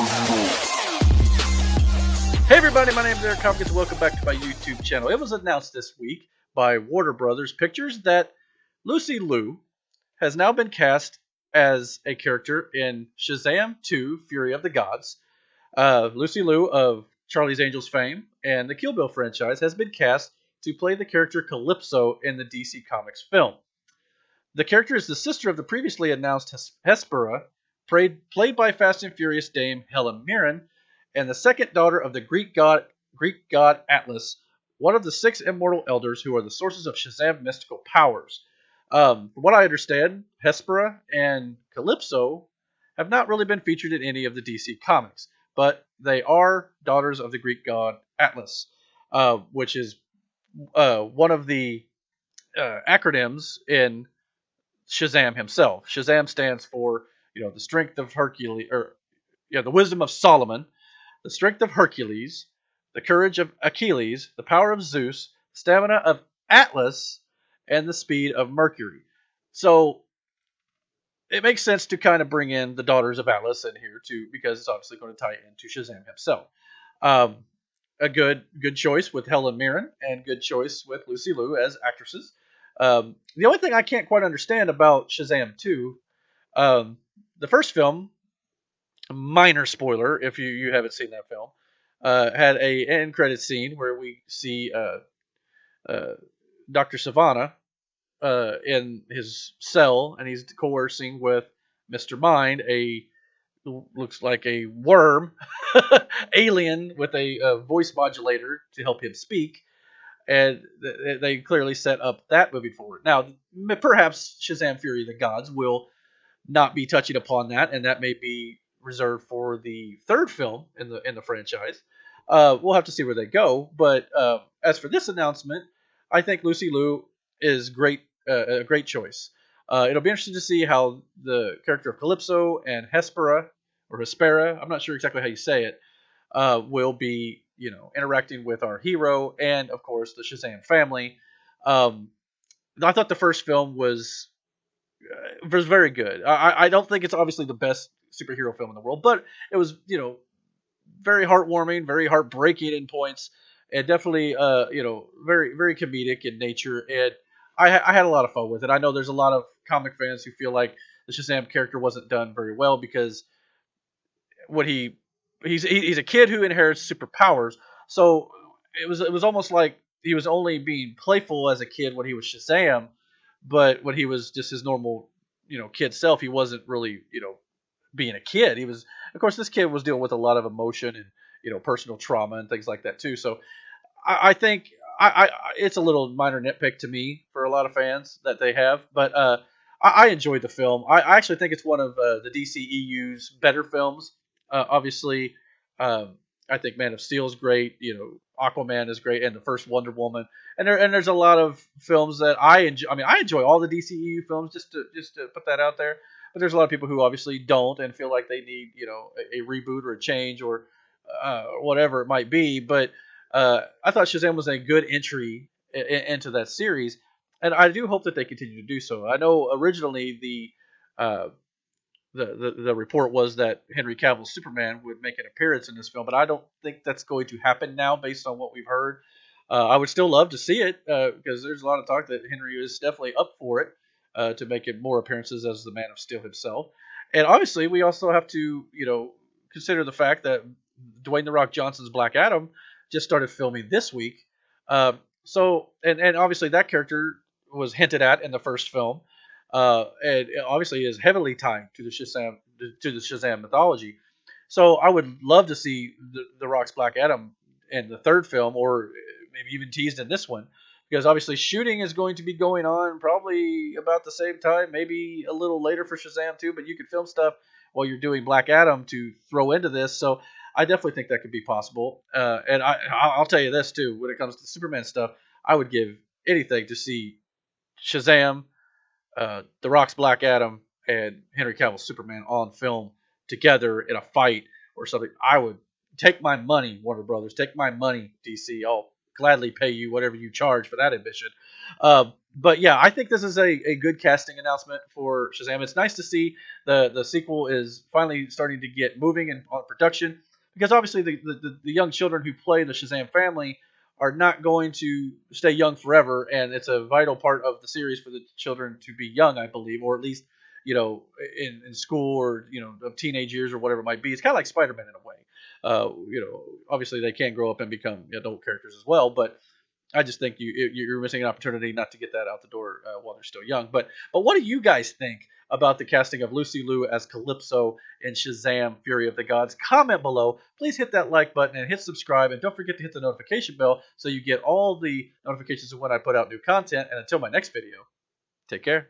Hey everybody, my name is Eric Hopkins and welcome back to my YouTube channel. It was announced this week by Warner Brothers Pictures that Lucy Liu has now been cast as a character in Shazam 2, Fury of the Gods. Lucy Liu of Charlie's Angels fame and the Kill Bill franchise has been cast to play the character Kalypso in the DC Comics film. The character is the sister of the previously announced Hespera, played by Fast and Furious dame Helen Mirren, and the second daughter of the Greek god Atlas, one of the 6 immortal elders who are the sources of Shazam's mystical powers. From what I understand, Hespera and Kalypso have not really been featured in any of the DC comics, but they are daughters of the Greek god Atlas, which is one of the acronyms in Shazam himself. Shazam stands for, the strength of Hercules, the wisdom of Solomon, the strength of Hercules, the courage of Achilles, the power of Zeus, stamina of Atlas, and the speed of Mercury. So it makes sense to kind of bring in the daughters of Atlas in here too, because it's obviously going to tie into Shazam himself. A good choice with Helen Mirren and good choice with Lucy Liu as actresses. The only thing I can't quite understand about Shazam 2, the first film, minor spoiler if you haven't seen that film, had a end credit scene where we see Dr. Savannah in his cell, and he's coercing with Mr. Mind, looks like a worm alien with a voice modulator to help him speak. And they clearly set up that moving forward. Now, perhaps Shazam Fury of the Gods will not be touching upon that, and that may be reserved for the third film in the franchise. We'll have to see where they go. But as for this announcement, I think Lucy Liu is a great choice. It'll be interesting to see how the character of Kalypso and Hespera, I'm not sure exactly how you say it, will be interacting with our hero and, of course, the Shazam family. I thought the first film was very good. I don't think it's obviously the best superhero film in the world, but it was, very heartwarming, very heartbreaking in points, and definitely, very, very comedic in nature. And I had a lot of fun with it. I know there's a lot of comic fans who feel like the Shazam character wasn't done very well because what he's a kid who inherits superpowers. So it was almost like he was only being playful as a kid when he was Shazam, but when he was just his normal, kid self, he wasn't really, being a kid. He was, of course, this kid was dealing with a lot of emotion and, personal trauma and things like that too. So I think it's a little minor nitpick to me for a lot of fans that they have, but I enjoyed the film. I actually think it's one of the DCEU's better films. Obviously, I think Man of Steel is great. Aquaman is great, and the first Wonder Woman. And there's a lot of films that I enjoy. I mean, I enjoy all the DCEU films. Just to put that out there. But there's a lot of people who obviously don't and feel like they need a reboot or a change or whatever it might be. But I thought Shazam was a good entry into that series, and I do hope that they continue to do so. I know originally the report was that Henry Cavill's Superman would make an appearance in this film, but I don't think that's going to happen now based on what we've heard. I would still love to see it because there's a lot of talk that Henry is definitely up for it to make it more appearances as the Man of Steel himself. And obviously, we also have to consider the fact that Dwayne The Rock Johnson's Black Adam just started filming this week. So obviously that character was hinted at in the first film. And obviously is heavily tied to the Shazam mythology. So I would love to see the Rock's Black Adam in the third film, or maybe even teased in this one, because obviously shooting is going to be going on probably about the same time, maybe a little later for Shazam too. But you could film stuff while you're doing Black Adam to throw into this. So I definitely think that could be possible. And I'll tell you this too: when it comes to Superman stuff, I would give anything to see Shazam, The Rock's Black Adam, and Henry Cavill's Superman on film together in a fight or something. I would take my money, Warner Brothers. Take my money, DC. gladly pay you whatever you charge for that admission. But yeah, I think this is a good casting announcement for Shazam. It's nice to see the sequel is finally starting to get moving and on production, because obviously the young children who play the Shazam family are not going to stay young forever, and it's a vital part of the series for the children to be young, I believe, or at least in school, or of teenage years or whatever it might be. It's kind of like Spider-Man in a way. Obviously they can grow up and become adult characters as well, but I just think you're missing an opportunity not to get that out the door while they're still young. But what do you guys think about the casting of Lucy Liu as Kalypso in Shazam: Fury of the Gods? Comment below. Please hit that like button and hit subscribe, and don't forget to hit the notification bell so you get all the notifications of when I put out new content. And until my next video, take care.